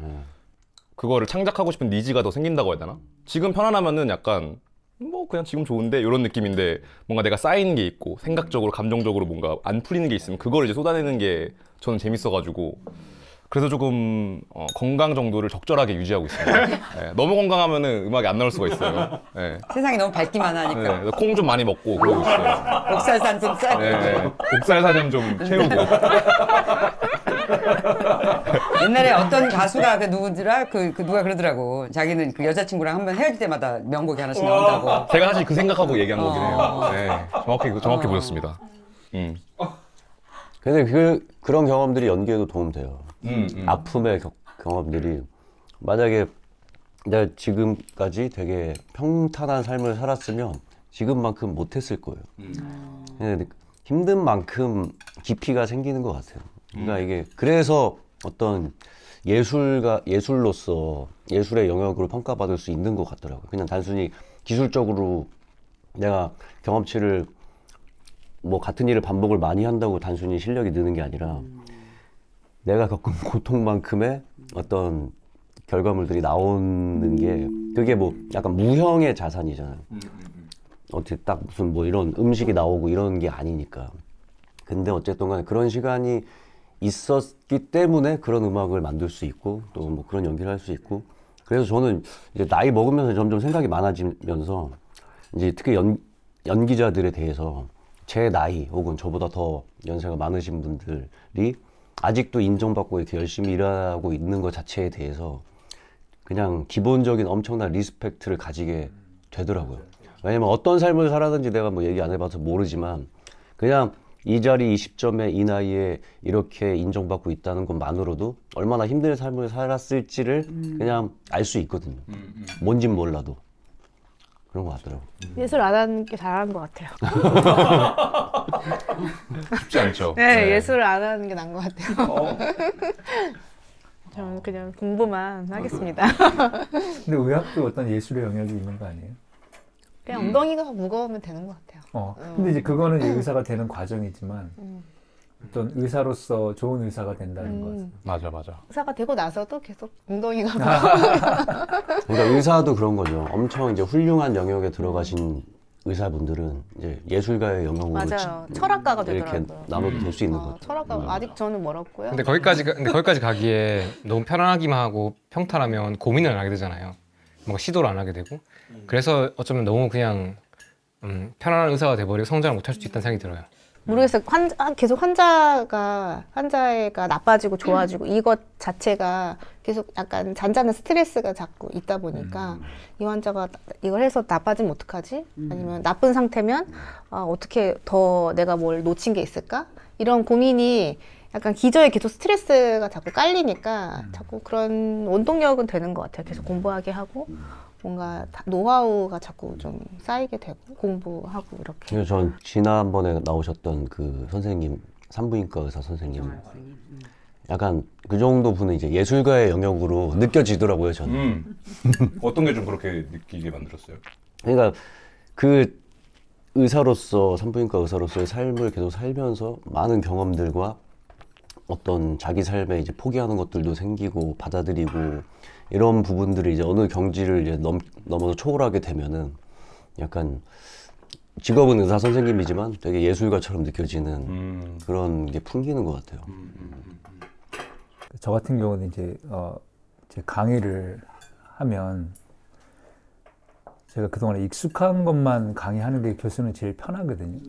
그거를 창작하고 싶은 니즈가 더 생긴다고 해야 되나? 지금 편안하면은 약간 뭐 그냥 지금 좋은데 이런 느낌인데 뭔가 내가 쌓이는 게 있고 생각적으로 감정적으로 뭔가 안 풀리는 게 있으면 그걸 이제 쏟아내는 게 저는 재밌어가지고 그래서 조금 건강 정도를 적절하게 유지하고 있습니다. 네, 너무 건강하면은 음악이 안 나올 수가 있어요. 네. 세상이 너무 밝기만 하니까. 네, 콩 좀 많이 먹고 그러고 있어요. 옥살산 좀 싸. 네, 옥살사는 좀 채우고. 옛날에 어떤 가수가 그 누구더라? 그 누가 그러더라고. 자기는 그 여자친구랑 한번 헤어질 때마다 명곡이 하나씩 나온다고. 제가 사실 그 생각하고 얘기한 거긴 해요. 네, 정확히 보였습니다. 근데 그런 경험들이 연기에도 도움돼요. 아픔의 경험들이 만약에 내가 지금까지 되게 평탄한 삶을 살았으면 지금만큼 못했을 거예요. 근데 힘든 만큼 깊이가 생기는 것 같아요. 그러니까 이게 그래서 어떤 예술로서 예술의 영역으로 평가받을 수 있는 것 같더라고요. 그냥 단순히 기술적으로 내가 경험치를 뭐 같은 일을 반복을 많이 한다고 단순히 실력이 느는 게 아니라 내가 겪은 고통만큼의 어떤 결과물들이 나오는 게 그게 뭐 약간 무형의 자산이잖아요. 어떻게 딱 무슨 뭐 이런 음식이 나오고 이런 게 아니니까. 근데 어쨌든 간에 그런 시간이 있었기 때문에 그런 음악을 만들 수 있고 또 뭐 그런 연기를 할 수 있고 그래서 저는 이제 나이 먹으면서 점점 생각이 많아지면서 이제 특히 연기자들에 대해서 제 나이 혹은 저보다 더 연세가 많으신 분들이 아직도 인정받고 이렇게 열심히 일하고 있는 것 자체에 대해서 그냥 기본적인 엄청난 리스펙트를 가지게 되더라고요. 왜냐면 어떤 삶을 살았는지 내가 뭐 얘기 안 해봐서 모르지만 그냥 이 자리 이 시점에 이 나이에 이렇게 인정받고 있다는 것만으로도 얼마나 힘든 삶을 살았을지를 그냥 알 수 있거든요. 뭔진 몰라도. 그런 것 같더라고요. 예술 안 하는 게 잘한 것 같아요. 쉽지 않죠. 네, 예술을 안 하는 게 나은 것 같아요. 저는 그냥 공부만 하겠습니다. 근데 의학도 어떤 예술의 영역이 있는 거 아니에요? 그냥 엉덩이가 무거우면 되는 것 같아요. 근데 이제 그거는 이제 의사가 되는 과정이지만 어떤 의사로서 좋은 의사가 된다는 것은 맞아. 의사가 되고 나서도 계속 엉덩이가 그러니까 의사도 그런 거죠. 엄청 이제 훌륭한 영역에 들어가신 의사분들은 이제 예술가의 영역으로 맞아요. 철학가가 이렇게 되더라고요. 나눠도 될 수 있는 거죠. 철학가 아직 저는 멀었고요. 근데 거기까지 가기에 너무 편안하기만 하고 평탄하면 고민을 안 하게 되잖아요. 뭔가 시도를 안 하게 되고 그래서 어쩌면 너무 그냥 편안한 의사가 돼버리고 성장을 못할 수도 있다는 생각이 들어요. 모르겠어요. 계속 환자가 나빠지고 좋아지고 이것 자체가 계속 약간 잔잔한 스트레스가 자꾸 있다 보니까 이 환자가 이걸 해서 나빠지면 어떡하지? 아니면 나쁜 상태면 어떻게 더 내가 뭘 놓친 게 있을까? 이런 고민이 약간 기저에 계속 스트레스가 자꾸 깔리니까 자꾸 그런 원동력은 되는 것 같아요. 계속 공부하게 하고 뭔가 노하우가 자꾸 좀 쌓이게 되고 공부하고 이렇게. 그래서 전 지난번에 나오셨던 그 선생님 산부인과 의사 선생님 약간 그 정도 분은 이제 예술가의 영역으로 느껴지더라고요 저는. 어떤 게 좀 그렇게 느끼게 만들었어요? 그러니까 그 의사로서 산부인과 의사로서의 삶을 계속 살면서 많은 경험들과 어떤 자기 삶에 이제 포기하는 것들도 생기고 받아들이고 이런 부분들이 이제 어느 경지를 이제 넘어서 초월하게 되면은 약간 직업은 의사 선생님이지만 되게 예술가처럼 느껴지는 그런 게 풍기는 것 같아요. 저 같은 경우는 이제 강의를 하면 제가 그동안 익숙한 것만 강의하는 게 교수는 제일 편하거든요.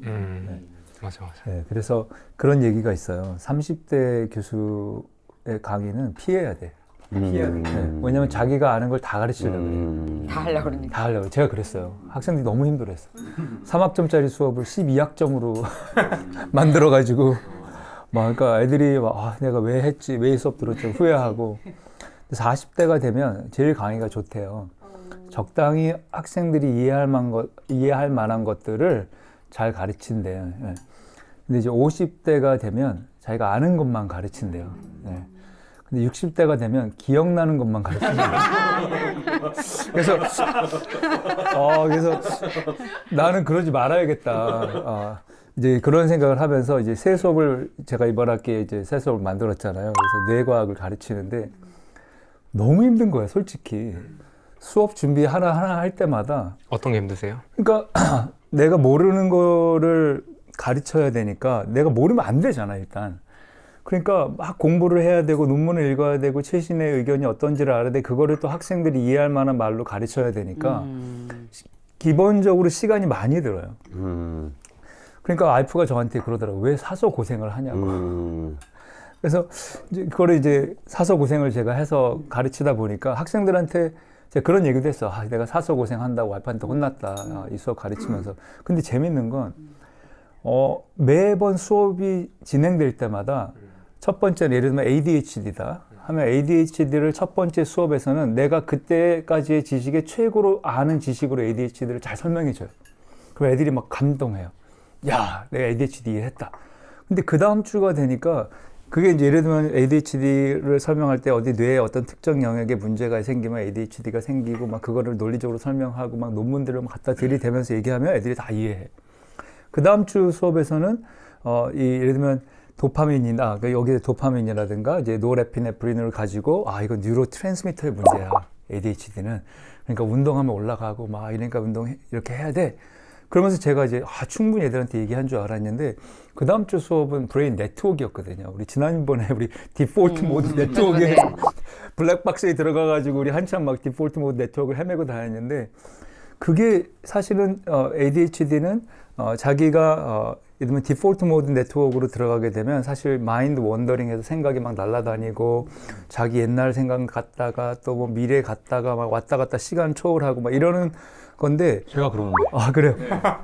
맞아. 네, 그래서 그런 얘기가 있어요. 30대 교수의 강의는 피해야 돼. 네, 왜냐면 자기가 아는 걸 다 가르치려고 그래요. 다 하려고 그러니까. 다 하려고. 제가 그랬어요. 학생들이 너무 힘들어했어. 3학점짜리 수업을 12학점으로 만들어가지고 막 그러니까 애들이 막 내가 왜 했지, 왜 이 수업 들었지 후회하고. 40대가 되면 제일 강의가 좋대요. 적당히 학생들이 이해할 만한 것들을 잘 가르친대요. 네. 근데 이제 50대가 되면 자기가 아는 것만 가르친대요. 네. 근데 60대가 되면 기억나는 것만 가르친대요. 그래서 나는 그러지 말아야겠다. 이제 그런 생각을 하면서 이제 새 수업을 제가 이번 학기에 이제 새 수업을 만들었잖아요. 그래서 뇌과학을 가르치는데 너무 힘든 거예요, 솔직히. 수업 준비 하나하나 할 때마다 어떤 게 힘드세요? 그러니까 내가 모르는 거를 가르쳐야 되니까 내가 모르면 안 되잖아 일단. 그러니까 막 공부를 해야 되고 논문을 읽어야 되고 최신의 의견이 어떤지를 알아야 돼. 그거를 또 학생들이 이해할 만한 말로 가르쳐야 되니까 기본적으로 시간이 많이 들어요. 그러니까 와이프가 저한테 그러더라고. 왜 사서 고생을 하냐고. 그래서 이제 그거를 이제 사서 고생을 제가 해서 가르치다 보니까 학생들한테 제가 그런 얘기도 했어. 아, 내가 사서 고생한다고 와이프한테 혼났다. 이 수업 가르치면서. 근데 재밌는 건 매번 수업이 진행될 때마다 첫 번째는 예를 들면 ADHD다 하면 ADHD를 첫 번째 수업에서는 내가 그때까지의 지식의 최고로 아는 지식으로 ADHD를 잘 설명해 줘요. 그럼 애들이 막 감동해요. 야, 내가 ADHD 이해했다. 근데 그 다음 주가 되니까 그게 이제 예를 들면 ADHD를 설명할 때 어디 뇌에 어떤 특정 영역에 문제가 생기면 ADHD가 생기고 막 그거를 논리적으로 설명하고 막 논문들을 막 갖다 들이대면서 얘기하면 애들이 다 이해해. 그 다음 주 수업에서는 예를 들면 도파민이나 여기에 도파민이라든가 이제 노르에피네프린을 가지고 이건 뉴로 트랜스미터의 문제야. ADHD는. 그러니까 운동하면 올라가고 막 이러니까 운동 이렇게 해야 돼. 그러면서 제가 이제 충분히 애들한테 얘기한 줄 알았는데 그 다음 주 수업은 브레인 네트워크였거든요. 우리 지난번에 우리 디폴트 모드 네트워크에 블랙박스에 들어가가지고 우리 한참 막 디폴트 모드 네트워크를 헤매고 다녔는데 그게 사실은 ADHD는 자기가 예를 들면 디폴트 모드 네트워크로 들어가게 되면 사실 마인드 원더링해서 생각이 막 날아다니고 자기 옛날 생각 갔다가 또 뭐 미래 갔다가 막 왔다 갔다 시간 초월하고 막 이러는 건데 제가 그러는데. 그래요.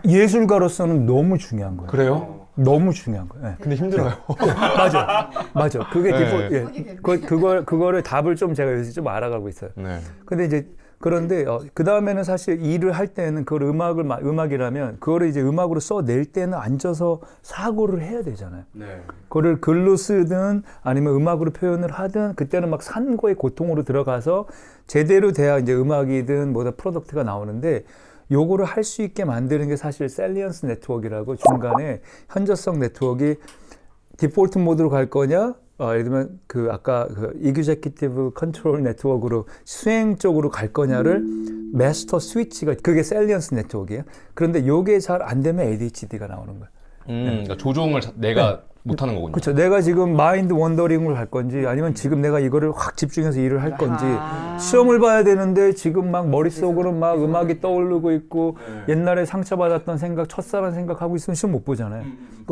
예술가로서는 너무 중요한 거예요. 그래요? 너무 중요한 거예요. 네. 근데 힘들어요. 맞아. 그게 네. 디폴트, 그거를 답을 좀 제가 요새 좀 알아가고 있어요. 네. 근데 이제 그런데 그 다음에는 사실 일을 할 때는 그걸 음악이라면 그거를 이제 음악으로 써낼 때는 앉아서 사고를 해야 되잖아요. 네. 그거를 글로 쓰든 아니면 음악으로 표현을 하든 그때는 막 산고의 고통으로 들어가서 제대로 돼야 이제 음악이든 뭐다 프로덕트가 나오는데 요거를 할 수 있게 만드는 게 사실 셀리언스 네트워크라고 중간에 현저성 네트워크가 디폴트 모드로 갈 거냐 예를 들면 아까 이그제큐티브 컨트롤 네트워크로 수행 쪽으로 갈 거냐를 마스터 스위치가 그게 셀리언스 네트워크예요. 그런데 요게 잘 안 되면 ADHD가 나오는 거예요. 그러니까 조종을 내가 못하는 거군요. 그렇죠. 내가 지금 마인드 원더링을 할 건지 아니면 지금 내가 이거를 확 집중해서 일을 할 건지 시험을 봐야 되는데 지금 막 머릿속으로 막 음악이 떠오르고 있고 옛날에 상처받았던 생각, 첫사랑 생각하고 있으면 시험 못 보잖아요.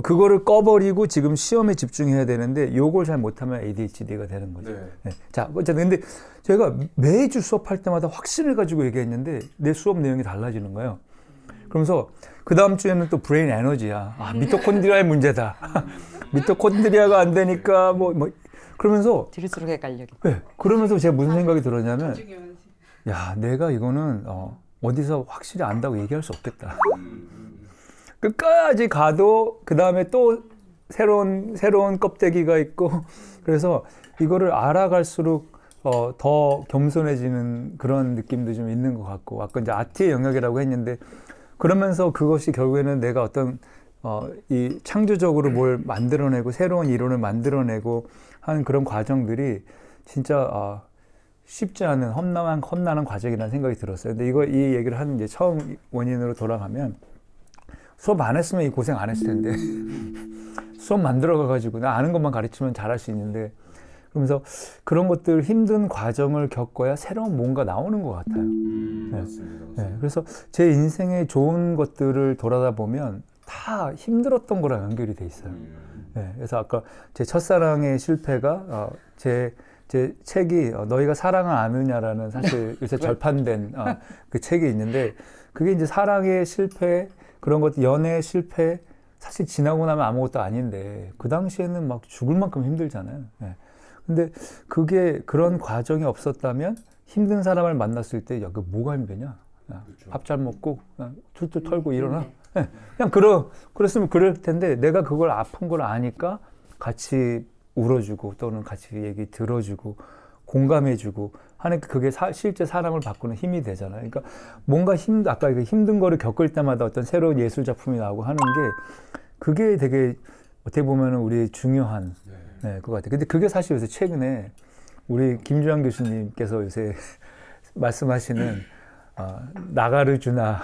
그거를 꺼버리고 지금 시험에 집중해야 되는데 요걸 잘 못하면 ADHD가 되는 거죠. 네. 자, 어쨌든 근데 제가 매주 수업할 때마다 확신을 가지고 얘기했는데 내 수업 내용이 달라지는 거예요. 그러면서 그 다음 주에는 또 브레인 에너지야. 미토콘드리아의 문제다. 미토콘드리아가 안 되니까 뭐 그러면서 들을수록 헷갈려. 네, 그러면서 제가 무슨 생각이 들었냐면 야, 내가 이거는 어디서 확실히 안다고 얘기할 수 없겠다. 끝까지 가도 그 다음에 또 새로운 껍데기가 있고 그래서 이거를 알아갈수록 더 겸손해지는 그런 느낌도 좀 있는 것 같고 아까 이제 아트의 영역이라고 했는데 그러면서 그것이 결국에는 내가 어떤 이 창조적으로 뭘 만들어내고 새로운 이론을 만들어내고 하는 그런 과정들이 진짜 쉽지 않은 험난한 과정이라는 생각이 들었어요. 근데 이 얘기를 하는 이제 처음 원인으로 돌아가면 수업 안 했으면 이 고생 안 했을 텐데 수업 만들어가가지고 나 아는 것만 가르치면 잘할 수 있는데 그러면서 그런 것들 힘든 과정을 겪어야 새로운 뭔가 나오는 것 같아요. 네, 그래서 제 인생의 좋은 것들을 돌아다 보면 다 힘들었던 거랑 연결이 돼 있어요. 네, 그래서 아까 제 첫사랑의 실패가 제 책이 너희가 사랑을 아느냐라는 사실 요새 절판된 그 책이 있는데 그게 이제 사랑의 실패 그런 것들 연애의 실패 사실 지나고 나면 아무것도 아닌데 그 당시에는 막 죽을 만큼 힘들잖아요. 네. 근데 그게 그런 과정이 없었다면 힘든 사람을 만났을 때 야, 그 뭐가 힘드냐? 밥 잘 먹고 툴툴 털고 일어나. 네. 그냥 그랬으면 그럴 텐데 내가 그걸 아픈 걸 아니까 같이 울어주고 또는 같이 얘기 들어주고 공감해주고 하니까 그게 실제 사람을 바꾸는 힘이 되잖아요. 그러니까 뭔가 아까 힘든 거를 겪을 때마다 어떤 새로운 예술 작품이 나오고 하는 게 그게 되게 어떻게 보면은 우리 중요한 그거 같아요. 근데 그게 사실 요새 최근에 우리 김주환 교수님께서 요새 말씀하시는 나가르주나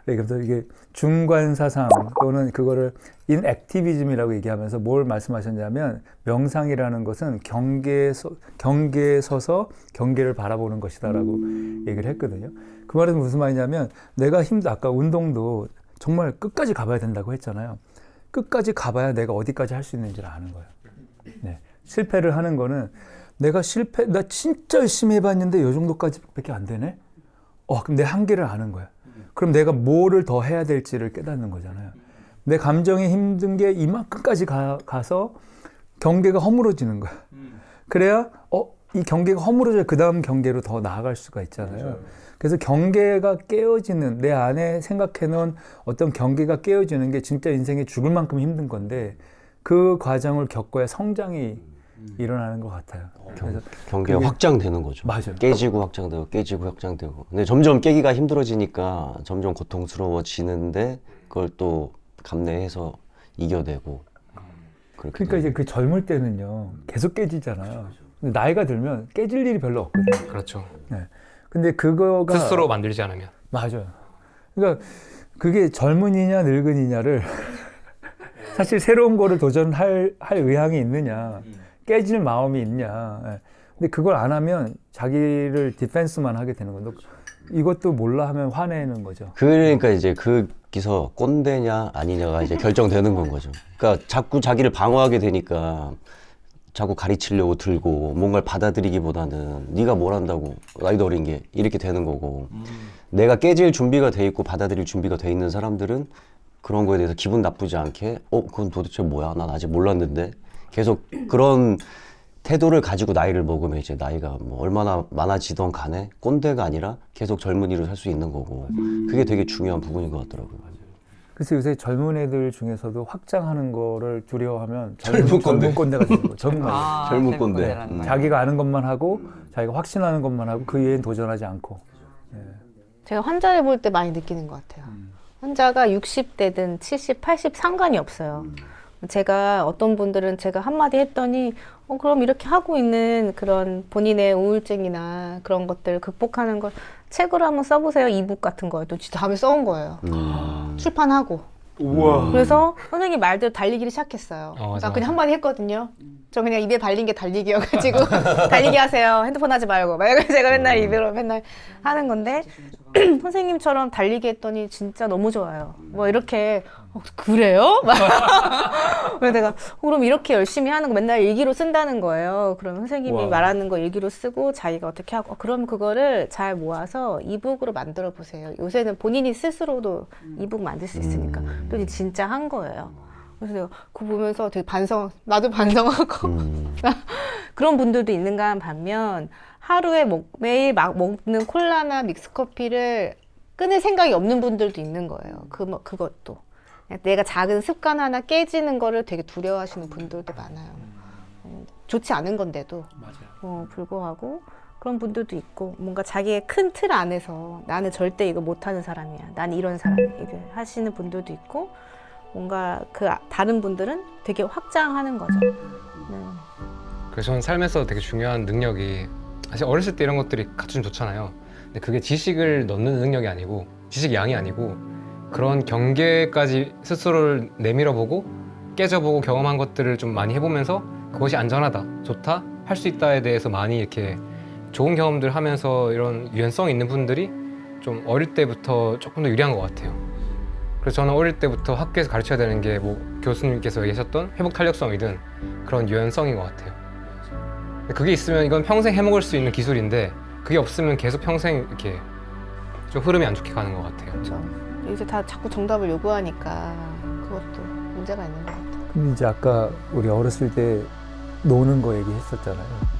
그래서 이게 중관 사상 또는 그거를 인액티비즘이라고 얘기하면서 뭘 말씀하셨냐면 명상이라는 것은 경계에 서서 경계를 바라보는 것이다라고 얘기를 했거든요. 그 말은 무슨 말이냐면 내가 아까 운동도 정말 끝까지 가봐야 된다고 했잖아요. 끝까지 가봐야 내가 어디까지 할 수 있는지를 아는 거예요. 네. 실패를 하는 거는 나 진짜 열심히 해봤는데 요 정도까지밖에 안 되네? 그럼 내 한계를 아는 거야. 그럼 내가 뭐를 더 해야 될지를 깨닫는 거잖아요. 내 감정이 힘든 게 이만큼까지 가서 경계가 허물어지는 거야. 그래야 이 경계가 허물어져야 그 다음 경계로 더 나아갈 수가 있잖아요. 그래서 경계가 깨어지는, 내 안에 생각해놓은 어떤 경계가 깨어지는 게 진짜 인생에 죽을 만큼 힘든 건데 그 과정을 겪어야 성장이 일어나는 것 같아요. 그래서 경계가 확장되는 거죠. 맞아요. 깨지고 확장되고 깨지고 확장되고. 근데 점점 깨기가 힘들어지니까 점점 고통스러워지는데 그걸 또 감내해서 이겨내고. 그러니까 이제 그 젊을 때는요 계속 깨지잖아요. 근데 나이가 들면 깨질 일이 별로 없거든요. 그렇죠. 네. 근데 그거가 스스로 만들지 않으면. 맞아요. 그러니까 그게 젊은이냐 늙은이냐를 사실 새로운 거를 도전할 의향이 있느냐, 깨질 마음이 있냐. 예. 근데 그걸 안 하면 자기를 디펜스만 하게 되는 건데 이것도 몰라 하면 화내는 거죠. 그러니까 이제 거기서 꼰대냐 아니냐가 이제 결정되는 건 거죠. 그러니까 자꾸 자기를 방어하게 되니까 자꾸 가르치려고 들고 뭔가를 받아들이기보다는 네가 뭘 한다고 나이도 어린 게 이렇게 되는 거고 내가 깨질 준비가 돼 있고 받아들일 준비가 돼 있는 사람들은 그런 거에 대해서 기분 나쁘지 않게 그건 도대체 뭐야? 난 아직 몰랐는데 계속 그런 태도를 가지고 나이를 먹으면 이제 나이가 뭐 얼마나 많아지던 간에 꼰대가 아니라 계속 젊은이로 살 수 있는 거고 그게 되게 중요한 부분인 것 같더라고요. 그래서 요새 젊은 애들 중에서도 확장하는 거를 두려워하면 젊은 꼰대. 젊은 꼰대가 되는 거예요. 젊은 꼰대. 꼰대라는 말. 자기가 아는 것만 하고 자기가 확신하는 것만 하고 그 이외엔 도전하지 않고. 제가 환자를 볼 때 많이 느끼는 것 같아요. 환자가 60대든 70, 80 상관이 없어요. 제가 어떤 분들은 제가 한마디 했더니 그럼 이렇게 하고 있는 그런 본인의 우울증이나 그런 것들 극복하는 걸 책으로 한번 써보세요. 이북 같은 거예요. 또 진짜 다음에 써온 거예요. 출판하고. 우와. 그래서 선생님 말대로 달리기를 시작했어요. 맞아, 나 그냥 맞아. 한마디 했거든요. 저 그냥 입에 발린 게 달리기여가지고 달리기 하세요. 핸드폰 하지 말고. 막 이러고 제가 맨날 입으로 맨날 하는 건데 선생님처럼 달리기 했더니 진짜 너무 좋아요. 뭐 이렇게 그래요? 그래서 내가 그럼 이렇게 열심히 하는 거 맨날 일기로 쓴다는 거예요. 그럼 선생님이 와. 말하는 거 일기로 쓰고 자기가 어떻게 하고 그럼 그거를 잘 모아서 이북으로 만들어 보세요. 요새는 본인이 스스로도 이북 만들 수 있으니까 또 진짜 한 거예요. 그래서 내가 그거 보면서 되게 나도 반성하고 그런 분들도 있는가 반면 하루에 매일 막 먹는 콜라나 믹스커피를 끊을 생각이 없는 분들도 있는 거예요. 그것도. 내가 작은 습관 하나 깨지는 거를 되게 두려워하시는 분들도 많아요. 좋지 않은 건데도 불구하고 그런 분들도 있고 뭔가 자기의 큰 틀 안에서 나는 절대 이거 못하는 사람이야. 난 이런 사람이야. 이렇게 하시는 분들도 있고 뭔가 다른 분들은 되게 확장하는 거죠. 네. 그래서 저는 삶에서 되게 중요한 능력이 사실 어렸을 때 이런 것들이 갖추면 좋잖아요. 근데 그게 지식을 넣는 능력이 아니고 지식 양이 아니고 그런 경계까지 스스로를 내밀어보고 깨져보고 경험한 것들을 좀 많이 해보면서 그것이 안전하다, 좋다, 할 수 있다에 대해서 많이 이렇게 좋은 경험들 하면서 이런 유연성 있는 분들이 좀 어릴 때부터 조금 더 유리한 것 같아요. 그래서 저는 어릴 때부터 학교에서 가르쳐야 되는 게 뭐 교수님께서 얘기하셨던 회복 탄력성이든 그런 유연성인 것 같아요. 그게 있으면 이건 평생 해먹을 수 있는 기술인데 그게 없으면 계속 평생 이렇게 좀 흐름이 안 좋게 가는 것 같아요. 그렇죠. 이제 다 자꾸 정답을 요구하니까 그것도 문제가 있는 것 같아요. 근데 이제 아까 우리 어렸을 때 노는 거 얘기했었잖아요.